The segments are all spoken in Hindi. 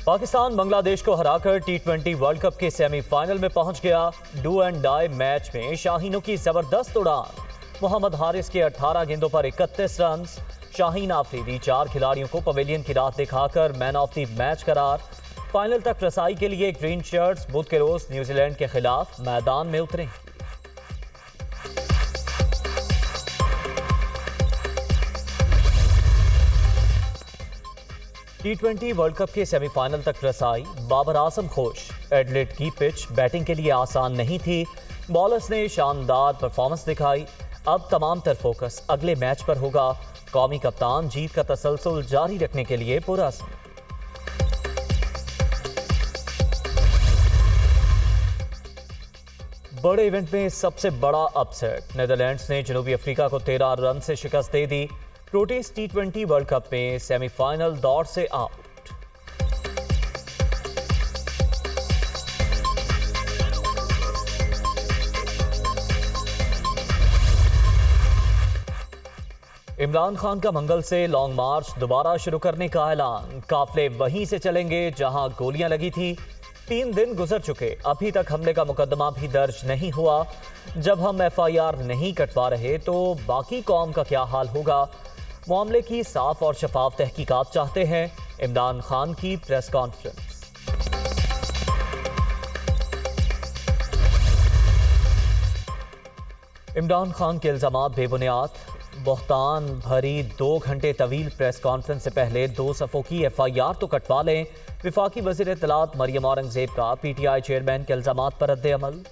पाकिस्तान बांग्लादेश को हराकर टी20 वर्ल्ड कप के सेमीफाइनल में पहुंच गया। डू एंड डाई मैच में शाहीनों की जबरदस्त उड़ान। मोहम्मद हारिस के 18 गेंदों पर 31 रन। शाहीन आफरीदी 4 खिलाड़ियों को पवेलियन की राह दिखाकर मैन ऑफ द मैच करार। फाइनल तक रसाई के लिए ग्रीन शर्ट्स बुध के रोज न्यूजीलैंड के खिलाफ मैदान में उतरे। टी20 वर्ल्ड कप के सेमीफाइनल तक रसाई। बाबर आजम खुश। एडलेड की पिच बैटिंग के लिए आसान नहीं थी। बॉलर्स ने शानदार परफॉर्मेंस दिखाई। अब तमाम तर फोकस अगले मैच पर होगा। कौमी कप्तान जीत का तसलसल जारी रखने के लिए पुरअज़्म। बड़े इवेंट में सबसे बड़ा अपसेट। नीदरलैंड्स ने जनूबी अफ्रीका को 13 रन से शिकस्त दे दी। प्रोटीज टी20 वर्ल्ड कप में सेमीफाइनल दौर से आउट। इमरान खान का मंगल से लॉन्ग मार्च दोबारा शुरू करने का ऐलान। काफिले वहीं से चलेंगे जहां गोलियां लगी थी। 3 दिन गुजर चुके, अभी तक हमले का मुकदमा भी दर्ज नहीं हुआ। जब हम FIR नहीं कटवा रहे तो बाकी कौम का क्या हाल होगा। मामले की साफ और शफाफ तहकीकात चाहते हैं। इमरान खान की प्रेस कॉन्फ्रेंस। इमरान खान के इल्जामात बेबुनियाद। बहतान भरी 2 घंटे तवील प्रेस कॉन्फ्रेंस से पहले 2 सफ़ों की FIR तो कटवा लें। विफाकी वज़ीर इत्तलात मरियम औरंगज़ेब का PTI चेयरमैन के इल्जामात पर रद्द अमल।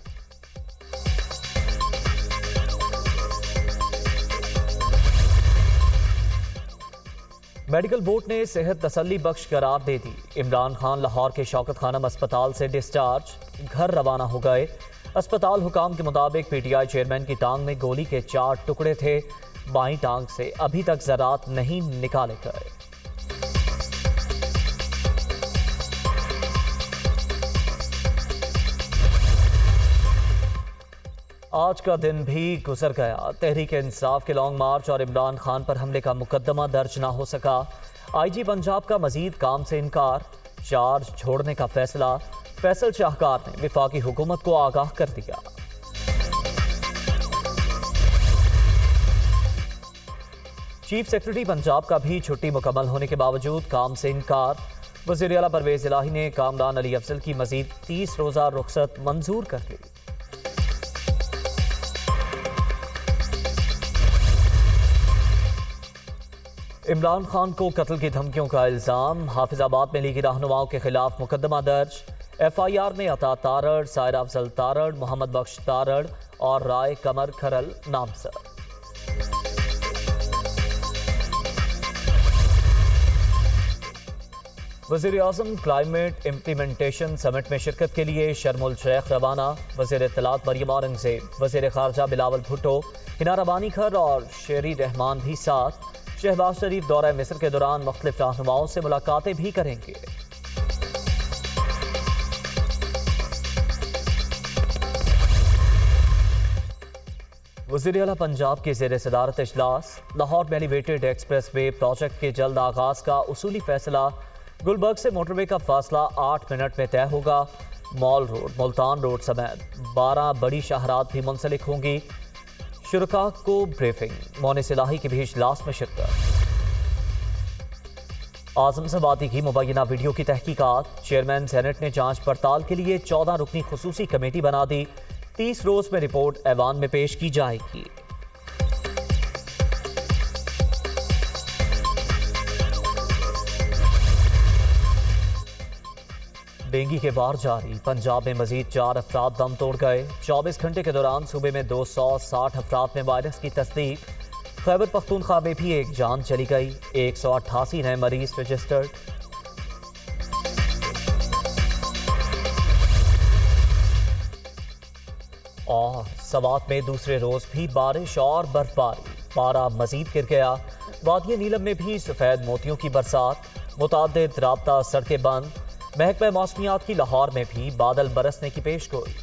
मेडिकल बोर्ड ने सेहत तसल्ली बख्श करार दे दी। इमरान खान लाहौर के शौकत खानम अस्पताल से डिस्चार्ज, घर रवाना हो गए। अस्पताल हुकाम के मुताबिक PTI चेयरमैन की टांग में गोली के 4 टुकड़े थे। बाईं टांग से अभी तक ज़रात नहीं निकाले गए। आज का दिन भी गुजर गया। तहरीक इंसाफ के लॉन्ग मार्च और इमरान खान पर हमले का मुकदमा दर्ज ना हो सका। IG पंजाब का मजीद काम से इनकार। चार्ज छोड़ने का फैसला। फैसल शाहकार ने विफाकी हुकूमत को आगाह कर दिया। चीफ सेक्रेटरी पंजाब का भी छुट्टी मुकम्मल होने के बावजूद काम से इनकार। वज़ीर आला परवेज़ इलाही ने कामरान अली अफजल की मजीद 30 रोज़ा रुखसत मंजूर कर ली। इमरान खान को कत्ल की धमकियों का इल्जाम। हाफिजाबाद में लीगी रहनुमाओं के खिलाफ मुकदमा दर्ज। FIR में अता तारड़, सायरा अफजल तारड़, मोहम्मद बख्श तारड़ और राय कमर खरल नामजद। वज़ीर आज़म क्लाइमेट इम्प्लीमेंटेशन समिट में शिरकत के लिए शर्मुल शेख रवाना। वज़ीर इत्तलात मरियम औरंगज़ेब, वज़ीर ख़ारजा बिलावल भुट्टो, हिना रबानी खर और शेरी रहमान भी साथ। शहबाज शरीफ दौरा मिस्र के दौरान मुख्तलिफ रहनुमाओं से मुलाकातें भी करेंगे। वज़ीर आला पंजाब के ज़ेर सदारत इजलास। लाहौर में एलिवेटेड एक्सप्रेस वे प्रोजेक्ट के जल्द आगाज का उसूली फैसला। गुलबर्ग से मोटरवे का फासला 8 मिनट में तय होगा। मॉल रोड, मुल्तान रोड समेत 12 बड़ी शाहरात भी मुंसलिक होंगी। शुरका को ब्रीफिंग। मोनिस इलाही की भी इजलास में शिरकत। आजम सबाती की मुबैना वीडियो की तहकीकात। चेयरमैन सेनेट ने जांच पड़ताल के लिए 14 रुकनी खुसूसी कमेटी बना दी। 30 रोज में रिपोर्ट ऐवान में पेश की जाएगी। डेंगू के वार जारी। पंजाब में मजीद 4 अफराद दम तोड़ गए। 24 घंटे के दौरान सूबे में 260 अफराद में वायरस की तस्दीक। खैबर पख्तूनख्वा में भी एक जान चली गई। 188 नए मरीज रजिस्टर्ड। और सवात में दूसरे रोज भी बारिश और बर्फबारी। पारा मजीद गिर गया। वादिया नीलम में भी सफेद मोतियों की बरसात। मुतादिद राब्ता सड़कें बंद। महकमा मौसमियात की लाहौर में भी बादल बरसने की पेशगोई।